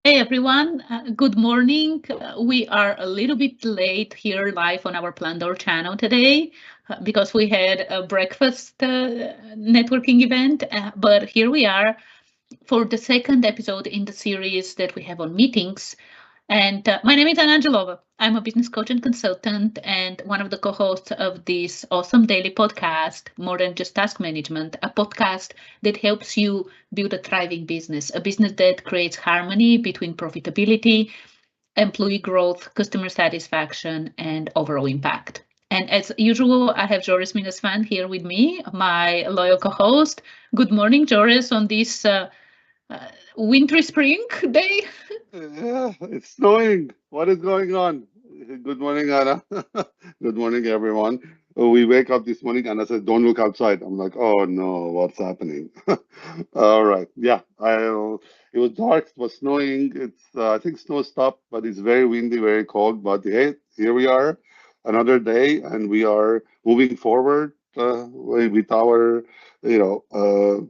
Hey everyone, good morning. We are a little bit late here live on our Plandor channel today because we had a breakfast networking event, but here we are for the second episode in the series that we have on meetings. And my name is Anna Angelova. I'm a business coach and consultant and one of the co-hosts of this awesome daily podcast, More Than Just Task Management, a podcast that helps you build a thriving business, a business that creates harmony between profitability, employee growth, customer satisfaction, and overall impact. And as usual, I have Jores here with me, my loyal co-host. Good morning, Jores, on this wintry spring day. Yeah, it's snowing. What is going on? Good morning, Anna. Good morning, everyone. We wake up this morning and I said, "Don't look outside." I'm like, "Oh no, what's happening?" All right, yeah. It was dark. It was snowing. It's I think snow stopped, but it's very windy, very cold. But hey, here we are, another day, and we are moving forward with our, you know,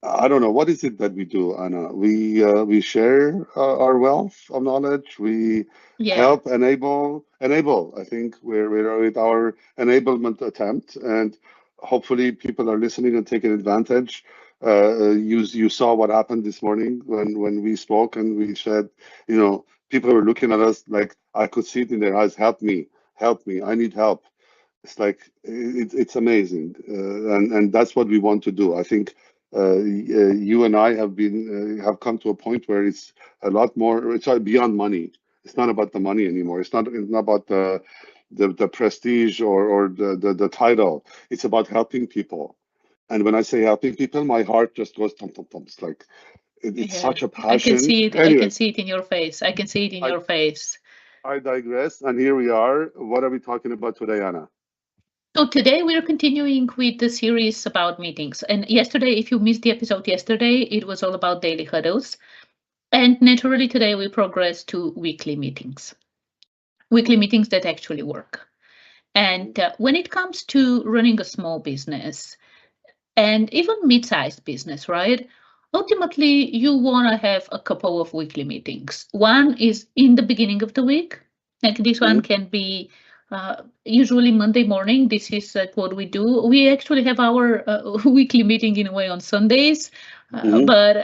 I don't know what is it that we do, Anna. We share our wealth of knowledge. We Yeah. help enable. I think we're with our enablement attempt, and hopefully people are listening and taking advantage. You saw what happened this morning when we spoke and we said, people were looking at us like I could see it in their eyes. Help me, I need help. It's like it's amazing, and that's what we want to do. I think you and I have come to a point where it's a lot more. It's beyond money. It's not about the money anymore. It's not about the prestige or the title. It's about helping people. And when I say helping people, my heart just goes thump thump thump. It's like it's Yeah, such a I can passion. see it. I can Anyways, see it in your face. I can see it in I your face. I digress. And here we are. What are we talking about today, Anna? So today we're continuing with the series about meetings. And yesterday, if you missed the episode yesterday, it was all about daily huddles. And naturally, today we progress to weekly meetings that actually work. And when it comes to running a small business and even mid-sized business, right? Ultimately, you want to have a couple of weekly meetings. One is in the beginning of the week. Like this one Mm-hmm. can be usually Monday morning. This is what we do. We actually have our weekly meeting in a way on Sundays, Mm-hmm. but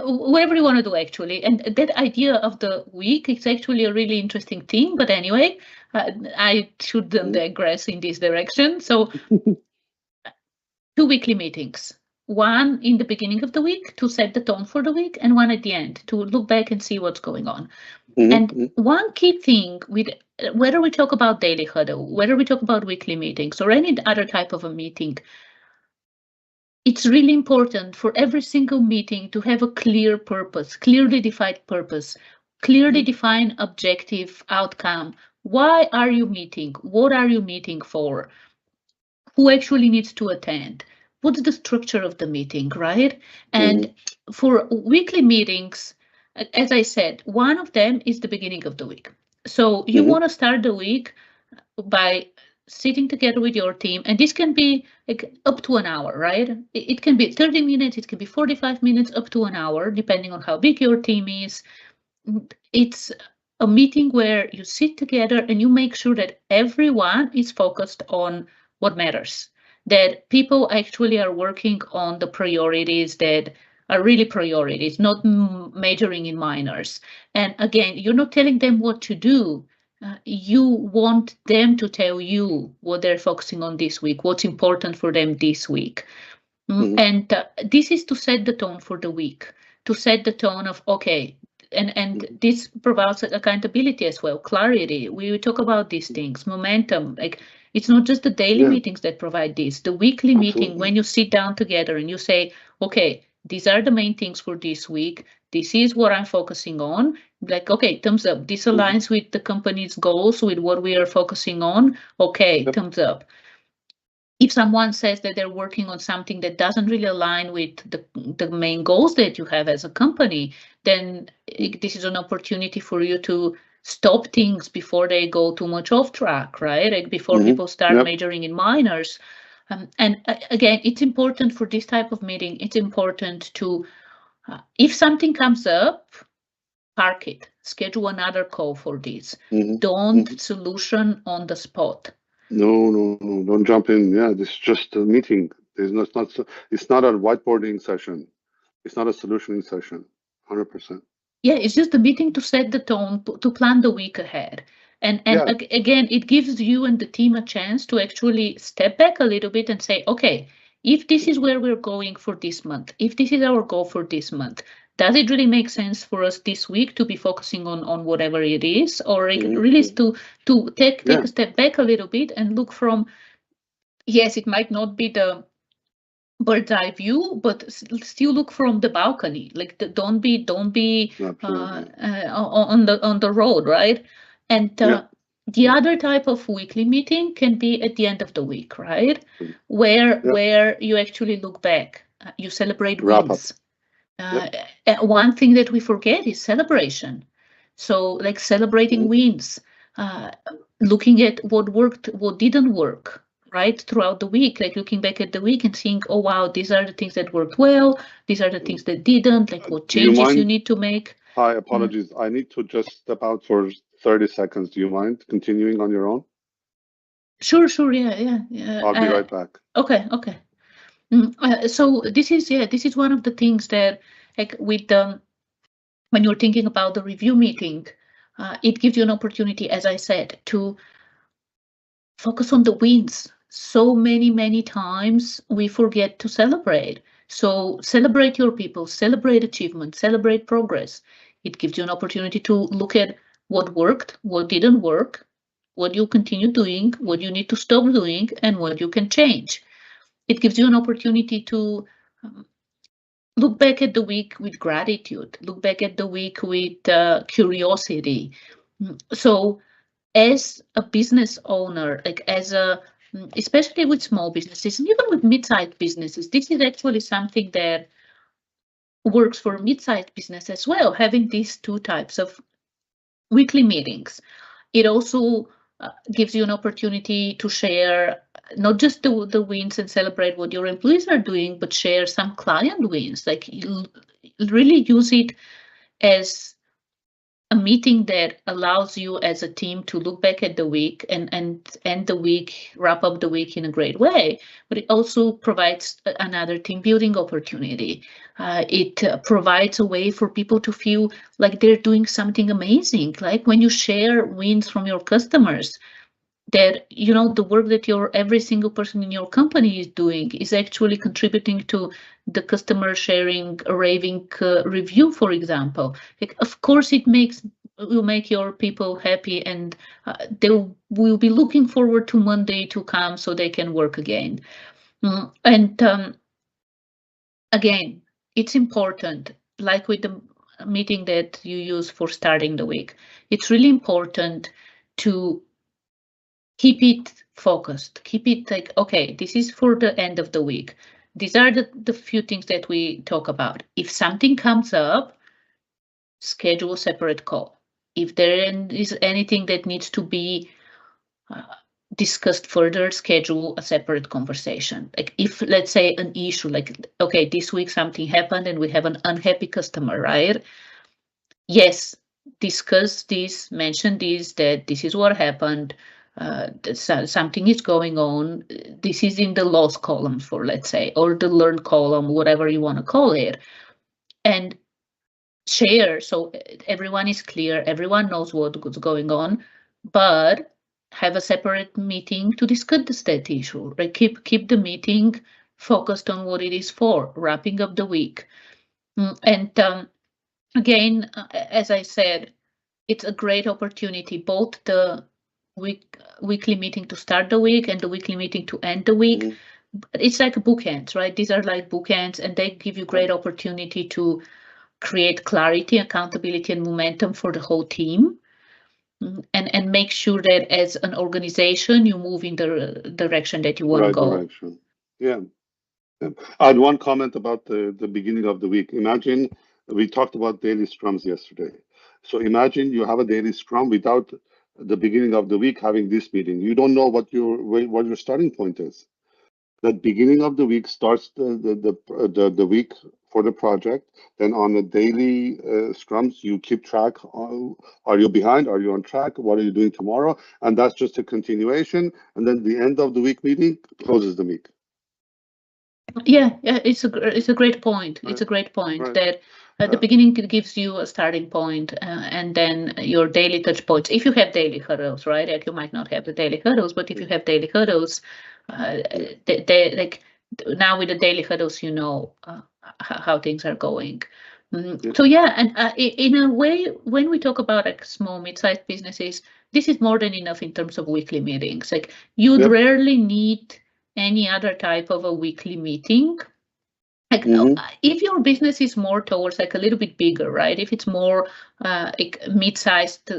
whatever you want to do actually. And that idea of the week is actually a really interesting thing. But anyway, I shouldn't digress in this direction. So two weekly meetings. One in the beginning of the week to set the tone for the week, and one at the end to look back and see what's going on. And Mm-hmm. one key thing with whether we talk about daily huddle, whether we talk about weekly meetings or any other type of a meeting, it's really important for every single meeting to have a clear purpose, clearly defined purpose, clearly defined objective outcome. Why are you meeting? What are you meeting for? Who actually needs to attend? What's the structure of the meeting, right? And Mm-hmm. for weekly meetings, as I said, one of them is the beginning of the week. So you Mm-hmm. want to start the week by sitting together with your team, and this can be like up to an hour, right? It can be 30 minutes, it can be 45 minutes, up to an hour, depending on how big your team is. It's a meeting where you sit together and you make sure that everyone is focused on what matters, that people actually are working on the priorities that are really priorities, not majoring in minors. And again, you're not telling them what to do. You want them to tell you what they're focusing on this week, what's important for them this week. Mm-hmm. And this is to set the tone for the week, to set the tone of, okay, and this provides accountability as well, clarity. We talk about these things, momentum. Like it's not just the daily Yeah, meetings that provide this. The weekly meeting, when absolutely. you sit down together and you say, okay, these are the main things for this week. This is what I'm focusing on. Like, okay, thumbs up. This Mhm. aligns with the company's goals, with what we are focusing on. Okay, Yep. thumbs up. If someone says that they're working on something that doesn't really align with the main goals that you have as a company, then this is an opportunity for you to stop things before they go too much off track, right? Like before Mm-hmm. people start Yep. majoring in minors. And again, it's important for this type of meeting, it's important to, if something comes up, park it, schedule another call for this. Mm-hmm. Don't Mm-hmm. solution on the spot. No, don't jump in. Yeah, this is just a meeting. There's no, it's not a whiteboarding session. It's not a solutioning session. 100%. Yeah, it's just a meeting to set the tone, to plan the week ahead. And Yeah. again, it gives you and the team a chance to actually step back a little bit and say, okay, if this is where we're going for this month, if this is our goal for this month, does it really make sense for us this week to be focusing on whatever it is, or it Mm-hmm. really is to take Yeah. a step back a little bit and look from, yes, it might not be the bird's eye view, but still look from the balcony. Like don't be Absolutely. on the road, right? And Yeah. the other type of weekly meeting can be at the end of the week, right? Where Yeah. you actually look back, you celebrate Wrap up. wins. Yep. One thing that we forget is celebration. So, like celebrating Mm-hmm. wins, uh, looking at what worked, what didn't work, right, throughout the week, like looking back at the week and seeing, oh, wow, these are the things that worked well, these are the things that didn't, like what Do you changes you mind? need to make. Hi, Mm. apologies. I need to just step out for 30 seconds. Do you mind continuing on your own? Sure, yeah. I'll be right back. Okay. So this is one of the things that, like, with when you're thinking about the review meeting, it gives you an opportunity, as I said, to focus on the wins. So many times we forget to celebrate. So celebrate your people, celebrate achievement, celebrate progress. It gives you an opportunity to look at what worked, what didn't work, what you continue doing, what you need to stop doing, and what you can change. It gives you an opportunity to look back at the week with gratitude, look back at the week with curiosity. So as a business owner, like as a, especially with small businesses and even with mid-sized businesses, this is actually something that works for mid-sized business as well, having these two types of weekly meetings. It also gives you an opportunity to share not just the wins and celebrate what your employees are doing, but share some client wins. Like you really use it as a meeting that allows you as a team to look back at the week and end the week, wrap up the week in a great way. But it also provides another team building opportunity. It provides a way for people to feel like they're doing something amazing. Like when you share wins from your customers, that the work that every single person in your company is doing is actually contributing to the customer sharing a raving review, for example. Like, of course it will make your people happy, and they will be looking forward to Monday to come so they can work again. And again, it's important, like with the meeting that you use for starting the week, it's really important to keep it focused, keep it like, okay, this is for the end of the week. These are the few things that we talk about. If something comes up, schedule a separate call. If there is anything that needs to be uh, discussed further, schedule a separate conversation. Like if, let's say, an issue, like, okay, this week something happened and we have an unhappy customer, right? Yes, discuss this, mention this, that this is what happened, something is going on. This is in the loss column, for, let's say, or the learn column, whatever you want to call it, and share so everyone is clear, everyone knows what's going on, but have a separate meeting to discuss that issue. Right? Keep the meeting focused on what it is for, wrapping up the week. And again, as I said, it's a great opportunity, both the weekly meeting to start the week and the weekly meeting to end the week. Mm-hmm. It's like bookends, right? These are like bookends, and they give you great opportunity to create clarity, accountability, and momentum for the whole team. And make sure that as an organization you move in the direction that you want to Right go. direction. Yeah. I had one comment about the beginning of the week. Imagine we talked about daily scrums yesterday. So imagine you have a daily scrum without the beginning of the week having this meeting. You don't know what your starting point is. The beginning of the week starts the week for the project. Then on the daily scrums, you keep track. Are you behind? Are you on track? What are you doing tomorrow? And that's just a continuation. And then the end of the week meeting closes the week. Yeah, it's a great point. Right. It's a great point Right. that at the beginning it gives you a starting point, and then your daily touch points. If you have daily hurdles, right? Like you might not have the daily hurdles, but if you have daily hurdles, they like now with the daily hurdles, you know how things are going. So yeah, and in a way, when we talk about like small, mid-sized businesses, this is more than enough in terms of weekly meetings. Like you'd rarely need any other type of a weekly meeting. Like if your business is more towards like a little bit bigger, right? If it's more like mid-sized,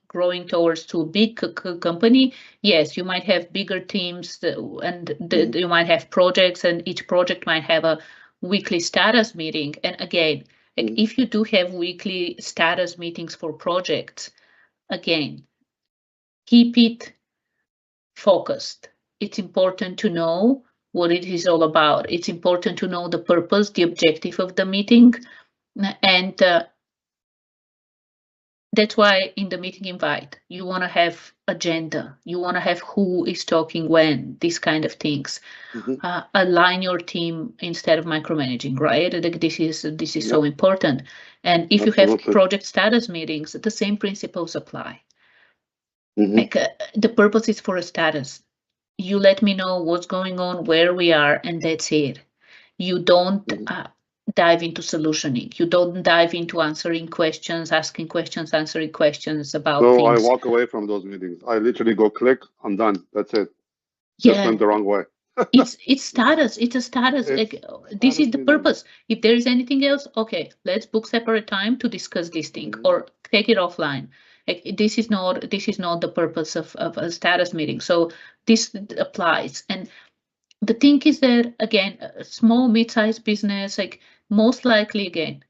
growing towards to a big company, yes, you might have bigger teams and you might have projects, and each project might have a weekly status meeting. And again, like if you do have weekly status meetings for projects, again, keep it focused. It's important to know what it is all about. It's important to know the purpose, the objective of the meeting. And that's why in the meeting invite, you want to have agenda. You want to have who is talking when, these kind of things. Align your team instead of micromanaging, right? Like this is so important. And if you have project status meetings, the same principles apply. Like the purpose is for a status. You let me know what's going on, where we are, and that's it. You don't dive into solutioning. You don't dive into answering questions, asking questions, answering questions about things. So I walk away from those meetings. I literally go click, I'm done. That's it. Just went the wrong way. It's status. It's a status. Like this is the purpose. If there is anything else, okay, let's book separate time to discuss this thing or take it offline. Like this is not the purpose of a status meeting. So this applies. And the thing is that again, a small, mid-sized business, like most likely again,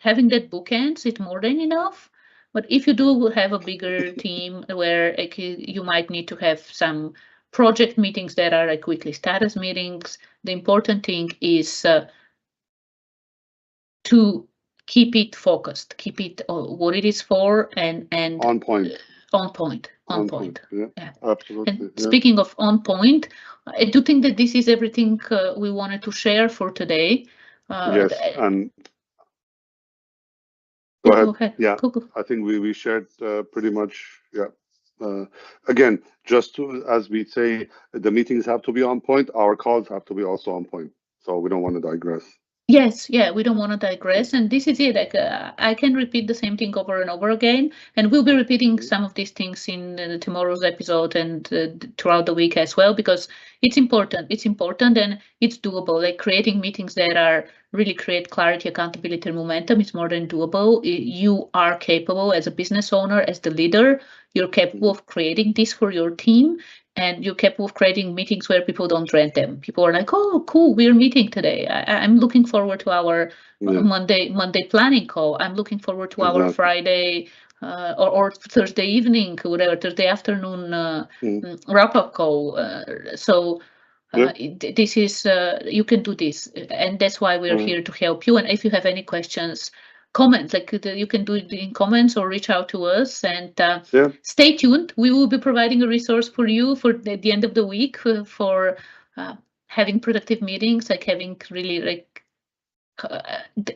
having that bookends, it's more than enough. But if you do have a bigger team where like, you might need to have some project meetings that are like weekly status meetings, the important thing is to keep it focused, keep it what it is for, and on point. On point. Yeah, absolutely. And speaking of on point, I do think that this is everything we wanted to share for today. Yes, and go ahead. Yeah, cool. I think we shared pretty much. Yeah. Again, just as we say, the meetings have to be on point. Our calls have to be also on point. So we don't want to digress. Yes, yeah, we don't want to digress, and this is it. Like I can repeat the same thing over and over again, and we'll be repeating some of these things in tomorrow's episode and throughout the week as well, because it's important. It's important and it's doable. Like creating meetings that are really create clarity, accountability, and momentum is more than doable. You are capable as a business owner, as the leader. You're capable of creating this for your team. And you're capable of creating meetings where people don't dread them. People are like, "Oh, cool, we're meeting today. I'm looking forward to our Monday planning call. I'm looking forward to our Friday or Thursday evening, whatever, Thursday afternoon wrap-up call." So this is you can do this, and that's why we're here to help you. And if you have any questions, comment, like you can do it in comments or reach out to us, and stay tuned. We will be providing a resource for you for the end of the week for having productive meetings, like having really like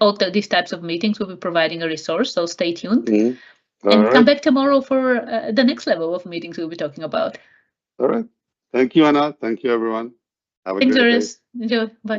all these types of meetings. We'll be providing a resource, so stay tuned and come back tomorrow for the next level of meetings we'll be talking about. All right. Thank you, Anna. Thank you, everyone. Have a great day. Enjoy. Bye.